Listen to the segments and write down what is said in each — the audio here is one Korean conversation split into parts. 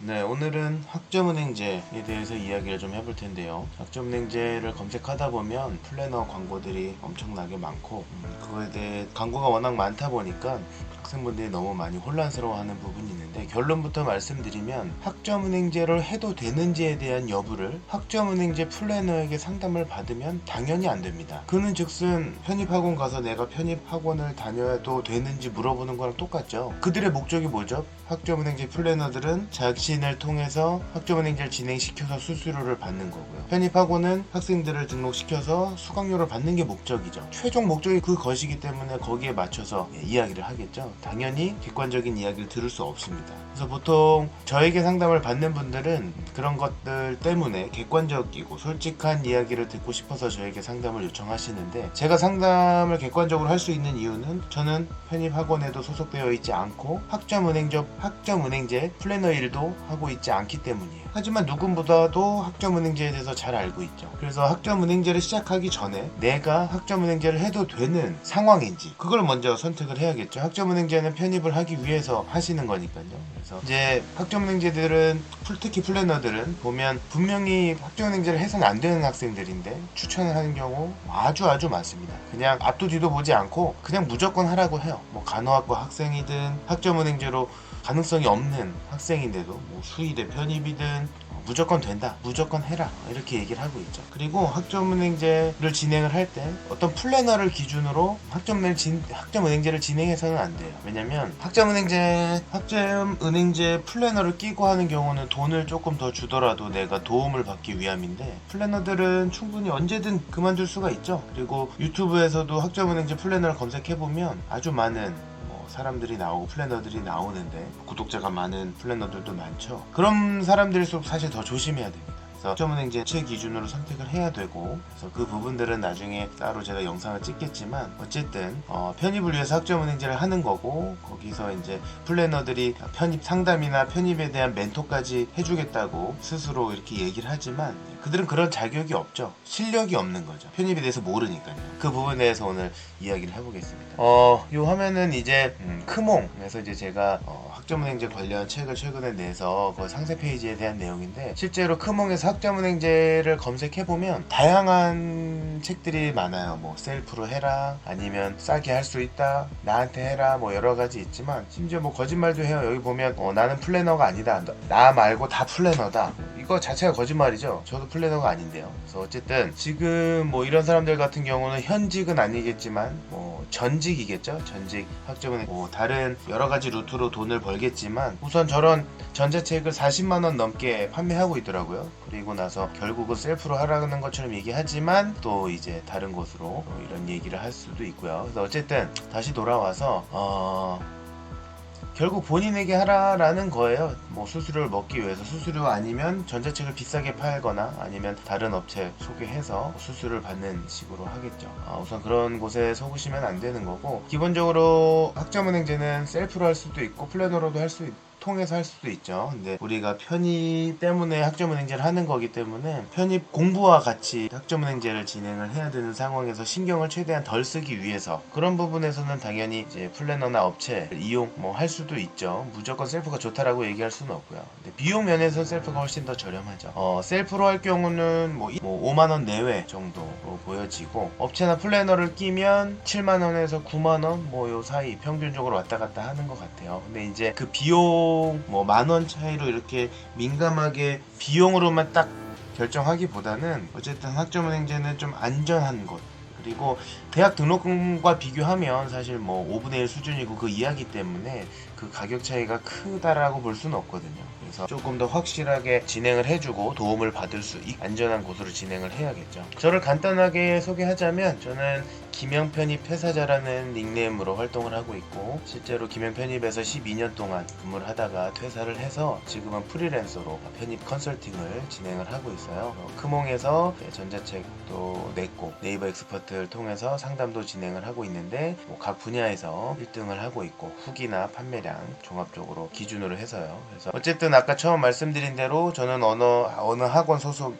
네, 오늘은 학점은행제에 대해서 이야기를 좀 해볼 텐데요. 학점은행제를 검색하다 보면 플래너 광고들이 엄청나게 많고, 그거에 대해 광고가 워낙 많다 보니까 학생분들이 너무 많이 혼란스러워하는 부분이 있는데, 결론부터 말씀드리면 학점은행제를 해도 되는지에 대한 여부를 학점은행제 플래너에게 상담을 받으면 당연히 안 됩니다. 그는 즉슨 편입학원 가서 내가 편입학원을 다녀도 되는지 물어보는 거랑 똑같죠. 그들의 목적이 뭐죠? 학점은행제 플래너들은 자신을 통해서 학점은행제를 진행시켜서 수수료를 받는 거고요. 편입학원은 학생들을 등록시켜서 수강료를 받는 게 목적이죠. 최종 목적이 그것이기 때문에 거기에 맞춰서 이야기를 하겠죠. 당연히 객관적인 이야기를 들을 수 없습니다. 그래서 보통 저에게 상담을 받는 분들은 그런 것들 때문에 객관적이고 솔직한 이야기를 듣고 싶어서 저에게 상담을 요청하시는데, 제가 상담을 객관적으로 할 수 있는 이유는 저는 편입학원에도 소속되어 있지 않고 학점은행제 플래너 일도 하고 있지 않기 때문이에요. 하지만 누구보다도 학점은행제에 대해서 잘 알고 있죠. 그래서 학점은행제를 시작하기 전에 내가 학점은행제를 해도 되는 상황인지 그걸 먼저 선택을 해야겠죠. 학점은행제는 편입을 하기 위해서 하시는 거니까요. 그래서 이제 학점은행제들은 특히 플래너들은 보면 분명히 학점은행제를 해서는 안 되는 학생들인데 추천을 하는 경우 아주 많습니다. 그냥 앞도 뒤도 보지 않고 그냥 무조건 하라고 해요. 뭐 간호학과 학생이든 학점은행제로 가능성이 없는 학생인데도 뭐 수의대 편입이든 무조건 된다, 무조건 해라, 이렇게 얘기를 하고 있죠. 그리고 학점은행제를 진행을 할 때 어떤 플래너를 기준으로 학점은행제를 진행해서는 안 돼요. 왜냐면 학점은행제 플래너를 끼고 하는 경우는 돈을 조금 더 주더라도 내가 도움을 받기 위함인데, 플래너들은 충분히 언제든 그만둘 수가 있죠. 그리고 유튜브에서도 학점은행제 플래너를 검색해보면 아주 많은 사람들이 나오고 플래너들이 나오는데, 구독자가 많은 플래너들도 많죠. 그런 사람들일수록 사실 더 조심해야 됩니다. 그래서 학점은행제 제 기준으로 선택을 해야 되고, 그래서 그 부분들은 나중에 따로 제가 영상을 찍겠지만, 어쨌든 편입을 위해서 학점은행제를 하는 거고, 거기서 이제 플래너들이 편입 상담이나 편입에 대한 멘토까지 해주겠다고 스스로 이렇게 얘기를 하지만 그들은 그런 자격이 없죠. 실력이 없는 거죠. 편입에 대해서 모르니까요. 그 부분에 대해서 오늘 이야기를 해보겠습니다. 요 화면은 이제 크몽에서 이제 제가 학점은행제 관련 책을 최근에 내서 그 상세 페이지에 대한 내용인데, 실제로 크몽에서 학점은행제를 검색해보면 다양한 책들이 많아요. 뭐 셀프로 해라, 아니면 싸게 할 수 있다, 나한테 해라, 뭐 여러 가지 있지만 심지어 뭐 거짓말도 해요. 여기 보면 나는 플래너가 아니다, 나 말고 다 플래너다, 이거 자체가 거짓말이죠. 저도 플래너가 아닌데요. 그래서 어쨌든 지금 뭐 이런 사람들 같은 경우는 현직은 아니겠지만 뭐 전직이겠죠. 전직 학점은 뭐 다른 여러 가지 루트로 돈을 벌겠지만, 우선 저런 전자책을 40만 원 넘게 판매하고 있더라고요. 그리고 나서 결국은 셀프로 하라는 것처럼 얘기하지만 또 이제 다른 곳으로 이런 얘기를 할 수도 있고요. 그래서 어쨌든 다시 돌아와서 결국 본인에게 하라라는 거예요. 뭐 수수료를 먹기 위해서. 수수료 아니면 전자책을 비싸게 팔거나 아니면 다른 업체 소개해서 수수료를 받는 식으로 하겠죠. 우선 그런 곳에 속으시면 안 되는 거고, 기본적으로 학점은행제는 셀프로 할 수도 있고 플래너로도 통해서 할 수도 있죠. 근데 우리가 편입 때문에 학점은행제를 하는 거기 때문에 편입 공부와 같이 학점은행제를 진행을 해야 되는 상황에서 신경을 최대한 덜 쓰기 위해서 그런 부분에서는 당연히 이제 플래너나 업체 이용 뭐 할 수도 있죠. 무조건 셀프가 좋다라고 얘기할 수는 없고요. 근데 비용 면에서 셀프가 훨씬 더 저렴하죠. 셀프로 할 경우는 뭐 5만 원 내외 정도로 보여지고, 업체나 플래너를 끼면 7만 원에서 9만 원 뭐 요 사이 평균적으로 왔다 갔다 하는 것 같아요. 근데 이제 그 비용 뭐 만 원 차이로 이렇게 민감하게 비용으로만 딱 결정하기보다는 어쨌든 학점은행제는 좀 안전한 곳, 그리고 대학 등록금과 비교하면 사실 뭐 5분의 1 수준이고 그 이하기 때문에 그 가격 차이가 크다라고 볼 수는 없거든요. 그래서 조금 더 확실하게 진행을 해주고 도움을 받을 수 있는 안전한 곳으로 진행을 해야겠죠. 저를 간단하게 소개하자면, 저는 김영편입 퇴사자라는 닉네임으로 활동을 하고 있고, 실제로 김영편입에서 12년 동안 근무를 하다가 퇴사를 해서 지금은 프리랜서로 편입 컨설팅을 진행을 하고 있어요. 크몽에서 전자책도 냈고 네이버 엑스퍼트를 통해서 상담도 진행을 하고 있는데, 각 분야에서 1등을 하고 있고 후기나 판매량 종합적으로 기준으로 해서요. 그래서 어쨌든 아까 처음 말씀드린 대로 저는 어느 학원 소속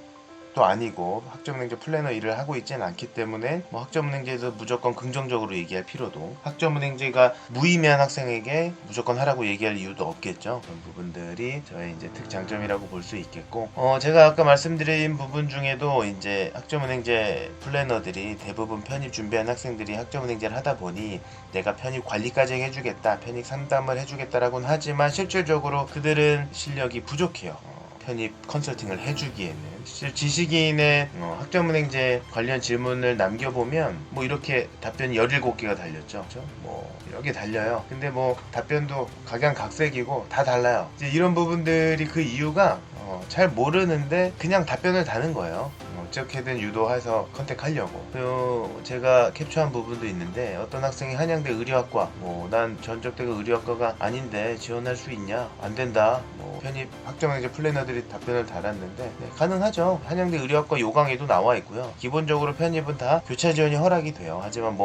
또 아니고 학점은행제 플래너 일을 하고 있지는 않기 때문에 뭐 학점은행제에서 무조건 긍정적으로 얘기할 필요도, 학점은행제가 무의미한 학생에게 무조건 하라고 얘기할 이유도 없겠죠. 그런 부분들이 저의 이제 특장점이라고 볼 수 있겠고, 제가 아까 말씀드린 부분 중에도 이제 학점은행제 플래너들이 대부분 편입 준비한 학생들이 학점은행제를 하다 보니 내가 편입 관리까지 해주겠다, 편입 상담을 해주겠다라고는 하지만 실질적으로 그들은 실력이 부족해요. 편입 컨설팅을 해주기에는. 지식인의 학점은행제 관련 질문을 남겨보면 뭐 이렇게 답변이 17개가 달렸죠. 그렇죠? 뭐 이렇게 달려요. 근데 뭐 답변도 각양각색이고 다 달라요. 이제 이런 부분들이 그 이유가 잘 모르는데 그냥 답변을 다는 거예요. 어떻게든 유도해서 컨택하려고. 그리고 제가 캡처한 부분도 있는데, 어떤 학생이 한양대 의료학과, 난 전적대가 의료학과가 아닌데 지원할 수 있냐? 안 된다. 편입 학점은행제 플래너들이 답변을 달았는데, 네, 가능하죠. 한양대 의료학과 요강에도 나와 있고요. 기본적으로 편입은 다 교차 지원이 허락이 돼요. 하지만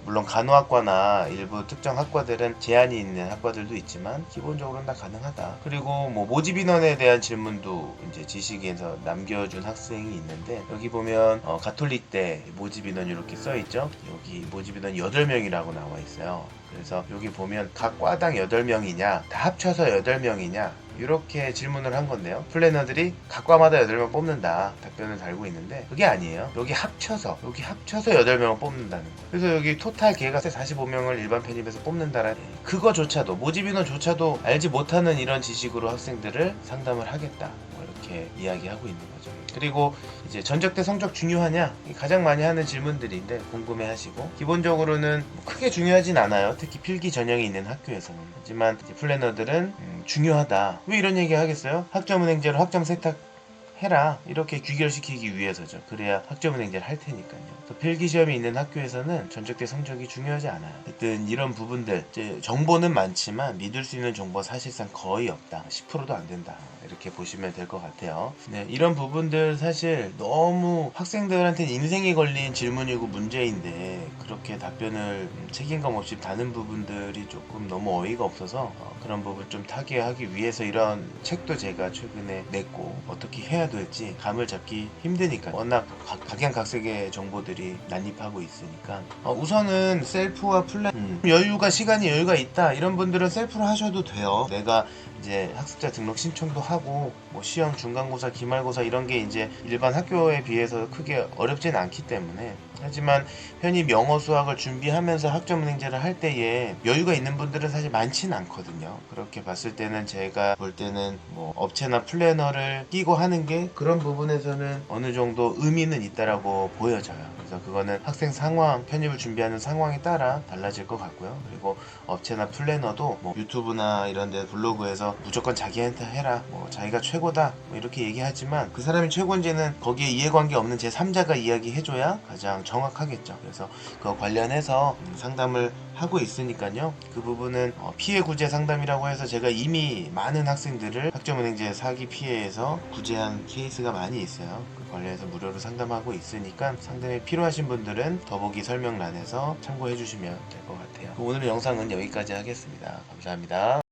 물론 간호학과나 일부 특정 학과들은 제한이 있는 학과들도 있지만 기본적으로는 다 가능하다. 그리고 모집 인원에 대한 질문도 이제 지식에서 남겨준 학생이 있는데, 여기 보면 가톨릭대 모집 인원 이렇게 써 있죠. 여기 모집 인원 8명이라고 나와 있어요. 그래서 여기 보면 각 과당 8명이냐, 다 합쳐서 8명이냐, 이렇게 질문을 한 건데요. 플래너들이 각 과마다 8명 뽑는다 답변을 달고 있는데, 그게 아니에요. 여기 합쳐서 8명을 뽑는다는 거. 그래서 여기 토탈 개가 45명을 일반 편입에서 뽑는다라는, 그거조차도, 모집 인원조차도 알지 못하는 이런 지식으로 학생들을 상담을 하겠다, 이렇게 이야기하고 있는 거죠. 그리고 이제 전적대 성적 중요하냐? 가장 많이 하는 질문들인데 궁금해하시고, 기본적으로는 크게 중요하진 않아요. 특히 필기 전형이 있는 학교에서는. 하지만 이제 플래너들은 중요하다. 왜 이런 얘기 하겠어요? 학점은행제로 학점 세탁해라, 이렇게 귀결시키기 위해서죠. 그래야 학점은행제를 할 테니까요. 또 필기시험이 있는 학교에서는 전적대 성적이 중요하지 않아요. 하여튼 이런 부분들, 이제 정보는 많지만 믿을 수 있는 정보가 사실상 거의 없다. 10%도 안 된다. 이렇게 보시면 될 것 같아요. 네, 이런 부분들 사실 너무 학생들한테는 인생이 걸린 질문이고 문제인데, 그렇게 답변을 책임감 없이 다는 부분들이 조금 너무 어이가 없어서 그런 부분 좀 타개하기 위해서 이런 책도 제가 최근에 냈고, 어떻게 해야 될지 감을 잡기 힘드니까, 워낙 각양각색의 정보들이 난입하고 있으니까 우선은 셀프와 시간이 여유가 있다, 이런 분들은 셀프로 하셔도 돼요. 내가 이제 학습자 등록 신청도 하고 시험, 중간고사, 기말고사 이런 게 이제 일반 학교에 비해서 크게 어렵진 않기 때문에. 하지만 편입 영어, 수학을 준비하면서 학점은행제를 할 때에 여유가 있는 분들은 사실 많지는 않거든요. 그렇게 봤을 때는 제가 볼 때는 업체나 플래너를 끼고 하는 게 그런 부분에서는 어느 정도 의미는 있다라고 보여져요. 그래서 그거는 학생 상황, 편입을 준비하는 상황에 따라 달라질 것 같고요. 그리고 업체나 플래너도 유튜브나 이런 데 블로그에서 무조건 자기한테 해라, 자기가 최고다, 이렇게 얘기하지만 그 사람이 최고인지는 거기에 이해관계 없는 제3자가 이야기해줘야 가장 정확하겠죠. 그래서 그거 관련해서 상담을 하고 있으니까요. 그 부분은 피해 구제 상담이라고 해서 제가 이미 많은 학생들을 학점은행제 사기 피해에서 구제한 케이스가 많이 있어요. 그 관련해서 무료로 상담하고 있으니까 상담이 필요하신 분들은 더보기 설명란에서 참고해 주시면 될 것 같아요. 오늘 영상은 여기까지 하겠습니다. 감사합니다.